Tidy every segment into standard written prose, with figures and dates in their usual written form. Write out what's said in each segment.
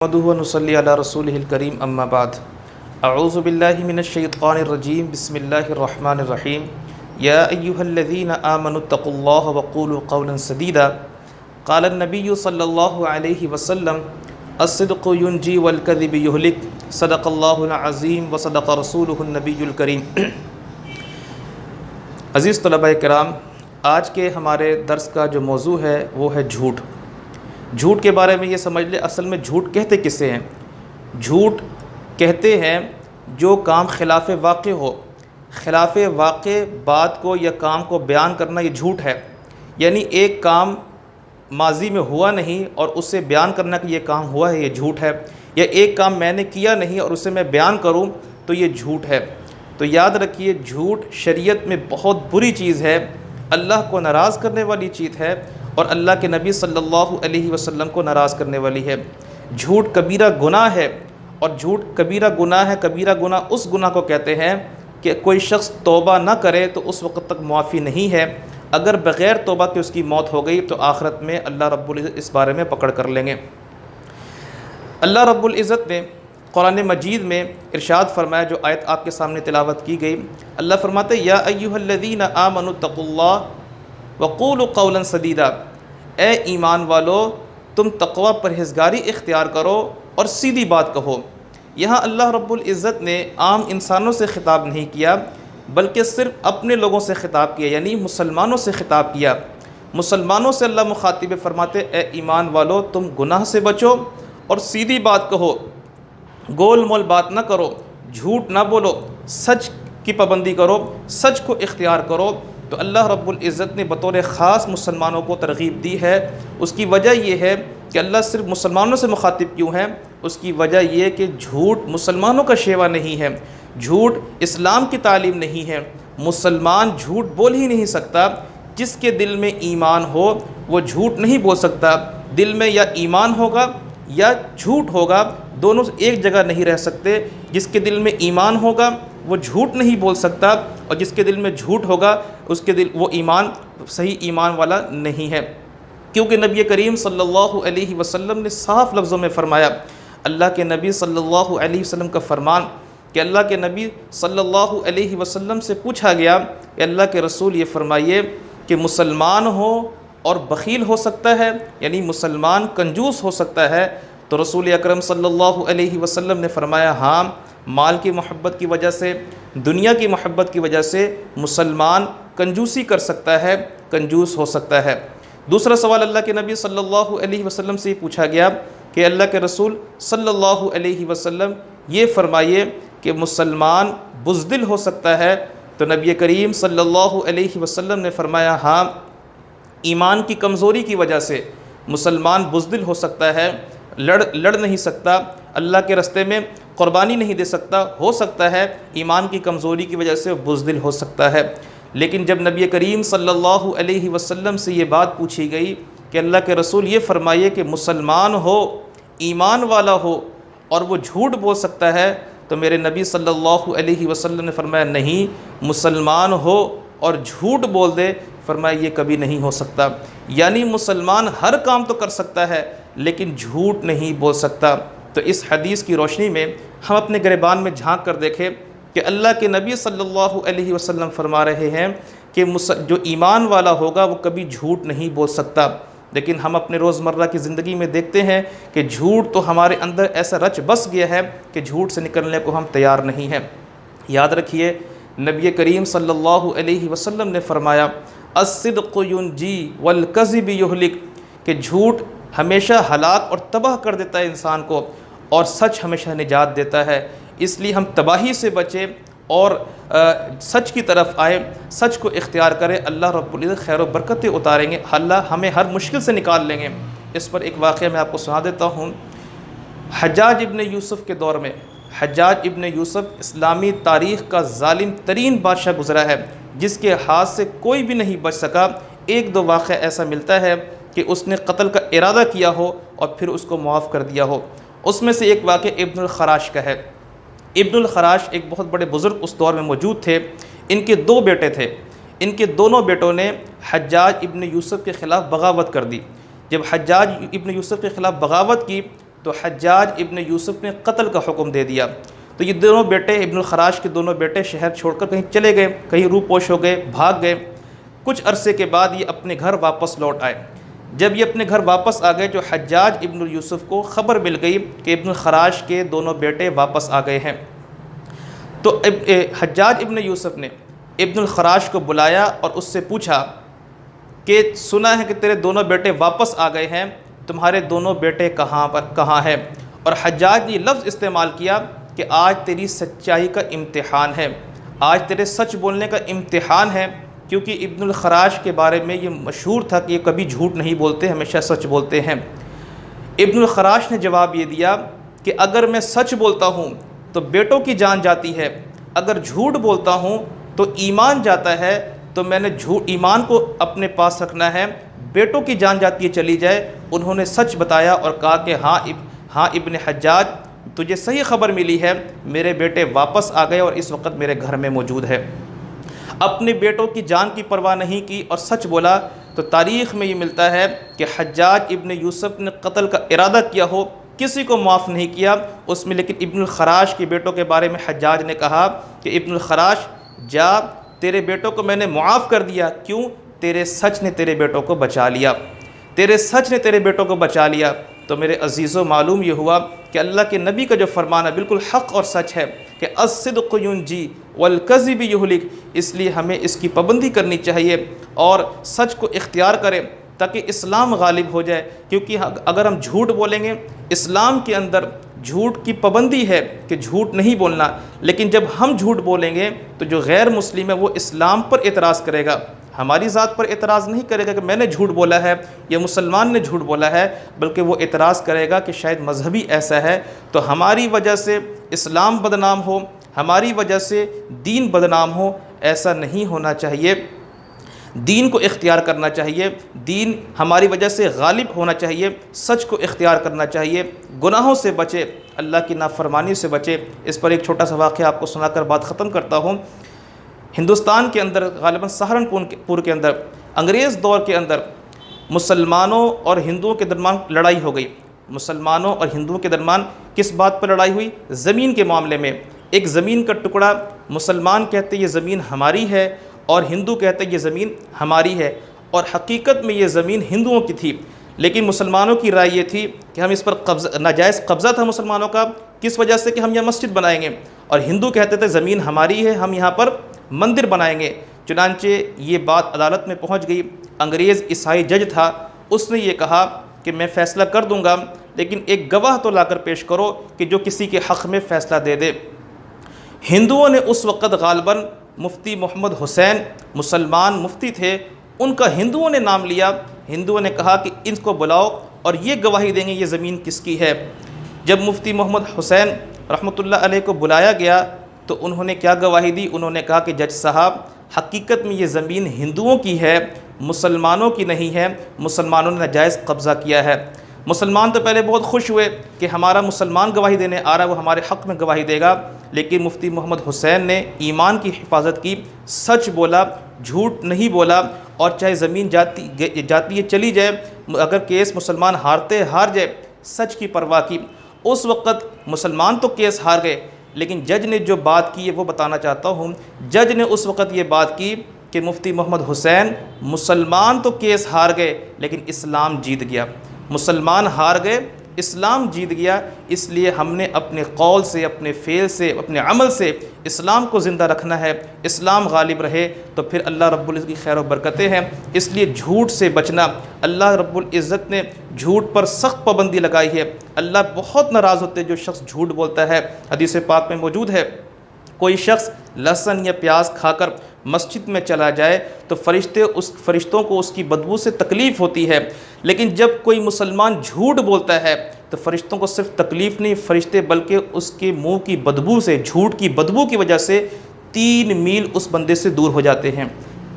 نحمده ونصلي على رسوله الكريم اما بعد اعوذ بالله من الشيطان الرجيم بسم الله الرحمن الرحيم يا ايها الذين امنوا اتقوا الله وقولوا قولا سديدا قال النبي صلى الله عليه وسلم الصدق ينجي والكذب يهلك صدق الله العظيم وصدق رسوله النبي الكريم۔ عزیز طلباء کرام، آج کے ہمارے درس کا جو موضوع ہے وہ ہے جھوٹ۔ جھوٹ کے بارے میں یہ سمجھ لیں اصل میں جھوٹ کہتے کسے ہیں؟ جھوٹ کہتے ہیں جو کام خلاف واقع ہو، خلاف واقع بات کو یا کام کو بیان کرنا، یہ جھوٹ ہے۔ یعنی ایک کام ماضی میں ہوا نہیں اور اسے بیان کرنا کہ یہ کام ہوا ہے، یہ جھوٹ ہے۔ یا ایک کام میں نے کیا نہیں اور اسے میں بیان کروں تو یہ جھوٹ ہے۔ تو یاد رکھیے، جھوٹ شریعت میں بہت بری چیز ہے، اللہ کو ناراض کرنے والی چیز ہے اور اللہ کے نبی صلی اللہ علیہ وسلم کو ناراض کرنے والی ہے۔ جھوٹ کبیرہ گناہ ہے، اور جھوٹ کبیرہ گناہ ہے۔ کبیرہ گناہ اس گناہ کو کہتے ہیں کہ کوئی شخص توبہ نہ کرے تو اس وقت تک معافی نہیں ہے۔ اگر بغیر توبہ کے اس کی موت ہو گئی تو آخرت میں اللہ رب العزت اس بارے میں پکڑ کر لیں گے۔ اللہ رب العزت نے قرآن مجید میں ارشاد فرمایا، جو آیت آپ کے سامنے تلاوت کی گئی، اللہ فرماتے یا ایھا الذین آمنوا اتقوا اللہ وقولوا قولا سدیدا، اے ایمان والو تم تقوی پرہیزگاری اختیار کرو اور سیدھی بات کہو۔ یہاں اللہ رب العزت نے عام انسانوں سے خطاب نہیں کیا بلکہ صرف اپنے لوگوں سے خطاب کیا، یعنی مسلمانوں سے خطاب کیا۔ مسلمانوں سے اللہ مخاطب فرماتے اے ایمان والو تم گناہ سے بچو اور سیدھی بات کہو، گول مول بات نہ کرو، جھوٹ نہ بولو، سچ کی پابندی کرو، سچ کو اختیار کرو۔ تو اللہ رب العزت نے بطور خاص مسلمانوں کو ترغیب دی ہے۔ اس کی وجہ یہ ہے کہ اللہ صرف مسلمانوں سے مخاطب کیوں ہے؟ اس کی وجہ یہ کہ جھوٹ مسلمانوں کا شیوا نہیں ہے، جھوٹ اسلام کی تعلیم نہیں ہے۔ مسلمان جھوٹ بول ہی نہیں سکتا۔ جس کے دل میں ایمان ہو وہ جھوٹ نہیں بول سکتا۔ دل میں یا ایمان ہوگا یا جھوٹ ہوگا، دونوں ایک جگہ نہیں رہ سکتے۔ جس کے دل میں ایمان ہوگا وہ جھوٹ نہیں بول سکتا، اور جس کے دل میں جھوٹ ہوگا اس کے دل وہ ایمان صحیح ایمان والا نہیں ہے۔ کیونکہ نبی کریم صلی اللہ علیہ وسلم نے صاف لفظوں میں فرمایا، اللہ کے نبی صلی اللہ علیہ وسلم کا فرمان کہ اللہ کے نبی صلی اللہ علیہ وسلم سے پوچھا گیا کہ اللہ کے رسول یہ فرمائیے کہ مسلمان ہو اور بخیل ہو سکتا ہے، یعنی مسلمان کنجوس ہو سکتا ہے؟ تو رسول اکرم صلی اللہ علیہ وسلم نے فرمایا ہاں، مال کی محبت کی وجہ سے، دنیا کی محبت کی وجہ سے مسلمان کنجوسی کر سکتا ہے، کنجوس ہو سکتا ہے۔ دوسرا سوال اللہ کے نبی صلی اللہ علیہ وسلم سے پوچھا گیا کہ اللہ کے رسول صلی اللہ علیہ وسلم یہ فرمائیے کہ مسلمان بزدل ہو سکتا ہے؟ تو نبی کریم صلی اللہ علیہ وسلم نے فرمایا ہاں، ایمان کی کمزوری کی وجہ سے مسلمان بزدل ہو سکتا ہے، لڑ نہیں سکتا، اللہ کے راستے میں قربانی نہیں دے سکتا، ہو سکتا ہے ایمان کی کمزوری کی وجہ سے بزدل ہو سکتا ہے۔ لیکن جب نبی کریم صلی اللہ علیہ وسلم سے یہ بات پوچھی گئی کہ اللہ کے رسول یہ فرمائیے کہ مسلمان ہو، ایمان والا ہو اور وہ جھوٹ بول سکتا ہے، تو میرے نبی صلی اللہ علیہ وسلم نے فرمایا نہیں، مسلمان ہو اور جھوٹ بول دے، فرمایا یہ کبھی نہیں ہو سکتا۔ یعنی مسلمان ہر کام تو کر سکتا ہے لیکن جھوٹ نہیں بول سکتا۔ تو اس حدیث کی روشنی میں ہم اپنے گریبان میں جھانک کر دیکھیں کہ اللہ کے نبی صلی اللہ علیہ وسلم فرما رہے ہیں کہ جو ایمان والا ہوگا وہ کبھی جھوٹ نہیں بول سکتا۔ لیکن ہم اپنے روزمرہ کی زندگی میں دیکھتے ہیں کہ جھوٹ تو ہمارے اندر ایسا رچ بس گیا ہے کہ جھوٹ سے نکلنے کو ہم تیار نہیں ہیں۔ یاد رکھیے، نبی کریم صلی اللہ علیہ وسلم نے فرمایا الصدق ینجی والکذب یہلک، کہ جھوٹ ہمیشہ ہلاک اور تباہ کر دیتا ہے انسان کو، اور سچ ہمیشہ نجات دیتا ہے۔ اس لیے ہم تباہی سے بچیں اور سچ کی طرف آئے، سچ کو اختیار کریں، اللہ رب العزت خیر و برکتیں اتاریں گے، اللہ ہمیں ہر مشکل سے نکال لیں گے۔ اس پر ایک واقعہ میں آپ کو سنا دیتا ہوں۔ حجاج ابن یوسف کے دور میں، حجاج ابن یوسف اسلامی تاریخ کا ظالم ترین بادشاہ گزرا ہے، جس کے ہاتھ سے کوئی بھی نہیں بچ سکا۔ ایک دو واقعہ ایسا ملتا ہے کہ اس نے قتل کا ارادہ کیا ہو اور پھر اس کو معاف کر دیا ہو۔ اس میں سے ایک واقعہ ابن الخراش کا ہے۔ ابن الخراش ایک بہت بڑے بزرگ اس دور میں موجود تھے۔ ان کے دو بیٹے تھے، ان کے دونوں بیٹوں نے حجاج ابن یوسف کے خلاف بغاوت کر دی۔ جب حجاج ابن یوسف کے خلاف بغاوت کی تو حجاج ابن یوسف نے قتل کا حکم دے دیا۔ تو یہ دونوں بیٹے، ابن الخراش کے دونوں بیٹے شہر چھوڑ کر کہیں چلے گئے، کہیں روح پوش ہو گئے، بھاگ گئے۔ کچھ عرصے کے بعد یہ اپنے گھر واپس لوٹ آئے۔ جب یہ اپنے گھر واپس آ گئے جو حجاج ابن یوسف کو خبر مل گئی کہ ابن الخراش کے دونوں بیٹے واپس آ گئے ہیں، تو حجاج ابن یوسف نے ابن الخراش کو بلایا اور اس سے پوچھا کہ سنا ہے کہ تیرے دونوں بیٹے واپس آ گئے ہیں، تمہارے دونوں بیٹے کہاں ہیں؟ اور حجاج نے یہ لفظ استعمال کیا کہ آج تیری سچائی کا امتحان ہے، آج تیرے سچ بولنے کا امتحان ہے، کیونکہ ابن الخراش کے بارے میں یہ مشہور تھا کہ یہ کبھی جھوٹ نہیں بولتے، ہمیشہ سچ بولتے ہیں۔ ابن الخراش نے جواب یہ دیا کہ اگر میں سچ بولتا ہوں تو بیٹوں کی جان جاتی ہے، اگر جھوٹ بولتا ہوں تو ایمان جاتا ہے، تو میں نے ایمان کو اپنے پاس رکھنا ہے، بیٹوں کی جان جاتی ہے چلی جائے۔ انہوں نے سچ بتایا اور کہا کہ ہاں ابن حجاج، تجھے صحیح خبر ملی ہے، میرے بیٹے واپس آ گئے اور اس وقت میرے گھر میں موجود ہے۔ اپنے بیٹوں کی جان کی پرواہ نہیں کی اور سچ بولا، تو تاریخ میں یہ ملتا ہے کہ حجاج ابن یوسف نے قتل کا ارادہ کیا ہو، کسی کو معاف نہیں کیا اس میں، لیکن ابن الخراش کے بیٹوں کے بارے میں حجاج نے کہا کہ ابن الخراش جا، تیرے بیٹوں کو میں نے معاف کر دیا، کیوں؟ تیرے سچ نے تیرے بیٹوں کو بچا لیا، تیرے سچ نے تیرے بیٹوں کو بچا لیا۔ تو میرے عزیزوں، معلوم یہ ہوا کہ اللہ کے نبی کا جو فرمان ہے بالکل حق اور سچ ہے کہ الصدق ینجی والکذب یہلک، اس لیے ہمیں اس کی پابندی کرنی چاہیے اور سچ کو اختیار کریں تاکہ اسلام غالب ہو جائے، کیونکہ اگر ہم جھوٹ بولیں گے، اسلام کے اندر جھوٹ کی پابندی ہے کہ جھوٹ نہیں بولنا، لیکن جب ہم جھوٹ بولیں گے تو جو غیر مسلم ہے وہ اسلام پر اعتراض کرے گا، ہماری ذات پر اعتراض نہیں کرے گا کہ میں نے جھوٹ بولا ہے یا مسلمان نے جھوٹ بولا ہے، بلکہ وہ اعتراض کرے گا کہ شاید مذہبی ایسا ہے، تو ہماری وجہ سے اسلام بدنام ہو، ہماری وجہ سے دین بدنام ہو، ایسا نہیں ہونا چاہیے۔ دین کو اختیار کرنا چاہیے، دین ہماری وجہ سے غالب ہونا چاہیے، سچ کو اختیار کرنا چاہیے، گناہوں سے بچے، اللہ کی نافرمانی سے بچے۔ اس پر ایک چھوٹا سا واقعہ آپ کو سنا کر بات ختم کرتا ہوں۔ ہندوستان کے اندر، غالباً سہارنپور کے اندر، انگریز دور کے اندر مسلمانوں اور ہندوؤں کے درمیان لڑائی ہو گئی۔ مسلمانوں اور ہندوؤں کے درمیان کس بات پر لڑائی ہوئی؟ زمین کے معاملے میں۔ ایک زمین کا ٹکڑا، مسلمان کہتے یہ زمین ہماری ہے اور ہندو کہتے یہ زمین ہماری ہے، اور حقیقت میں یہ زمین ہندوؤں کی تھی، لیکن مسلمانوں کی رائے یہ تھی کہ ہم اس پر ناجائز قبضہ تھا مسلمانوں کا، کس وجہ سے کہ ہم یہاں مسجد بنائیں گے، اور ہندو کہتے تھے زمین ہماری ہے، ہم یہاں پر مندر بنائیں گے۔ چنانچہ یہ بات عدالت میں پہنچ گئی۔ انگریز عیسائی جج تھا، اس نے یہ کہا کہ میں فیصلہ کر دوں گا، لیکن ایک گواہ تو لا کر پیش کرو کہ جو کسی کے حق میں فیصلہ دے دے۔ ہندوؤں نے اس وقت غالباً مفتی محمد حسین مسلمان مفتی تھے، ان کا ہندوؤں نے نام لیا۔ ہندوؤں نے کہا کہ ان کو بلاؤ اور یہ گواہی دیں گے یہ زمین کس کی ہے۔ جب مفتی محمد حسین رحمۃ اللہ علیہ کو بلایا گیا تو انہوں نے کیا گواہی دی؟ انہوں نے کہا کہ جج صاحب، حقیقت میں یہ زمین ہندوؤں کی ہے، مسلمانوں کی نہیں ہے، مسلمانوں نے ناجائز قبضہ کیا ہے۔ مسلمان تو پہلے بہت خوش ہوئے کہ ہمارا مسلمان گواہی دینے آ رہا ہے، وہ ہمارے حق میں گواہی دے گا، لیکن مفتی محمد حسین نے ایمان کی حفاظت کی، سچ بولا، جھوٹ نہیں بولا، اور چاہے زمین جاتی ہے چلی جائے، اگر کیس مسلمان ہار جائے، سچ کی پرواہ کی۔ اس وقت مسلمان تو کیس ہار گئے، لیکن جج نے جو بات کی ہے وہ بتانا چاہتا ہوں۔ جج نے اس وقت یہ بات کی کہ مفتی محمد حسین، مسلمان تو کیس ہار گئے لیکن اسلام جیت گیا، مسلمان ہار گئے، اسلام جیت گیا، اس لیے ہم نے اپنے قول سے، اپنے فعل سے، اپنے عمل سے اسلام کو زندہ رکھنا ہے، اسلام غالب رہے تو پھر اللہ رب العزت کی خیر و برکتیں ہیں۔ اس لیے جھوٹ سے بچنا، اللہ رب العزت نے جھوٹ پر سخت پابندی لگائی ہے۔ اللہ بہت ناراض ہوتے جو شخص جھوٹ بولتا ہے۔ حدیث پاک میں موجود ہے، کوئی شخص لہسن یا پیاز کھا کر مسجد میں چلا جائے تو فرشتوں کو اس کی بدبو سے تکلیف ہوتی ہے، لیکن جب کوئی مسلمان جھوٹ بولتا ہے تو فرشتوں کو صرف تکلیف نہیں، فرشتے بلکہ اس کے منہ کی بدبو سے، جھوٹ کی بدبو کی وجہ سے 3 میل اس بندے سے دور ہو جاتے ہیں،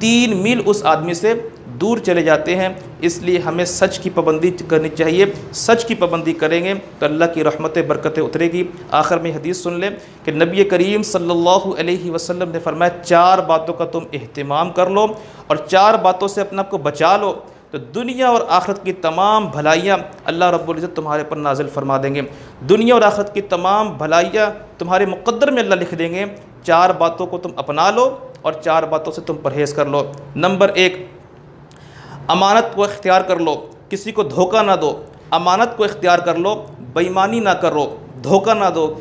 3 میل اس آدمی سے دور چلے جاتے ہیں۔ اس لیے ہمیں سچ کی پابندی کرنی چاہیے، سچ کی پابندی کریں گے تو اللہ کی رحمت برکتیں اترے گی۔ آخر میں حدیث سن لیں کہ نبی کریم صلی اللہ علیہ وسلم نے فرمایا 4 باتوں کا تم اہتمام کر لو اور 4 باتوں سے اپنے آپ کو بچا لو تو دنیا اور آخرت کی تمام بھلائیاں اللہ رب العزت تمہارے پر نازل فرما دیں گے، دنیا اور آخرت کی تمام بھلائیاں تمہارے مقدر میں اللہ لکھ دیں گے۔ 4 باتوں کو تم اپنا لو اور 4 باتوں سے تم پرہیز کر لو۔ نمبر 1، امانت کو اختیار کر لو، کسی کو دھوکہ نہ دو، امانت کو اختیار کر لو، بے ایمانی نہ کرو، دھوکہ نہ دو،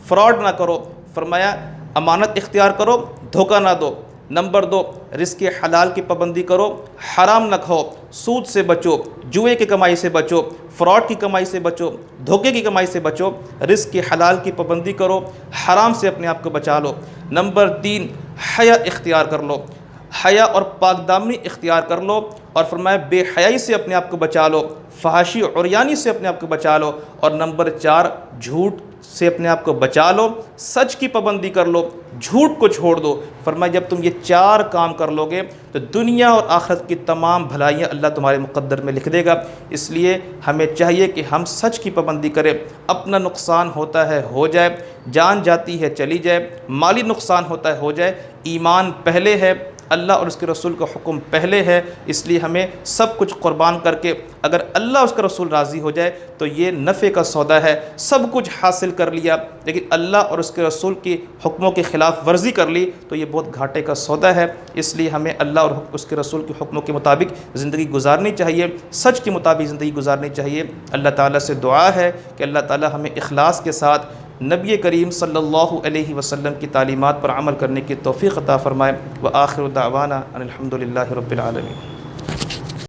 فراڈ نہ کرو۔ فرمایا امانت اختیار کرو، دھوکہ نہ دو۔ نمبر 2، رزق حلال کی پابندی کرو، حرام نہ کھاؤ، سود سے بچو، جوئے کی کمائی سے بچو، فراڈ کی کمائی سے بچو، دھوکے کی کمائی سے بچو، رزق حلال کی پابندی کرو، حرام سے اپنے آپ کو بچا لو۔ نمبر 3، حیا اختیار کر لو، حیا اور پاک دامنی اختیار کر لو، اور فرمایا بے حیائی سے اپنے آپ کو بچا لو، فحاشی عریانی سے اپنے آپ کو بچا لو۔ اور نمبر 4، جھوٹ سے اپنے آپ کو بچا لو، سچ کی پابندی کر لو، جھوٹ کو چھوڑ دو۔ فرمایا جب تم یہ 4 کام کر لو گے تو دنیا اور آخرت کی تمام بھلائیاں اللہ تمہارے مقدر میں لکھ دے گا۔ اس لیے ہمیں چاہیے کہ ہم سچ کی پابندی کریں، اپنا نقصان ہوتا ہے ہو جائے، جان جاتی ہے چلی جائے، مالی نقصان ہوتا ہے ہو جائے، ایمان پہلے ہے، اللہ اور اس کے رسول کا حکم پہلے ہے۔ اس لیے ہمیں سب کچھ قربان کر کے اگر اللہ اس کا رسول راضی ہو جائے تو یہ نفع کا سودا ہے، سب کچھ حاصل کر لیا، لیکن اللہ اور اس کے رسول کی حکموں کی خلاف ورزی کر لی تو یہ بہت گھاٹے کا سودا ہے۔ اس لیے ہمیں اللہ اور اس کے رسول کے حکموں کے مطابق زندگی گزارنی چاہیے، سچ کے مطابق زندگی گزارنی چاہیے۔ اللہ تعالیٰ سے دعا ہے کہ اللہ تعالیٰ ہمیں اخلاص کے ساتھ نبی کریم صلی اللہ علیہ وسلم کی تعلیمات پر عمل کرنے کی توفیق عطا فرمائے۔ وآخر دعوانا ان الحمد للہ رب العالمین۔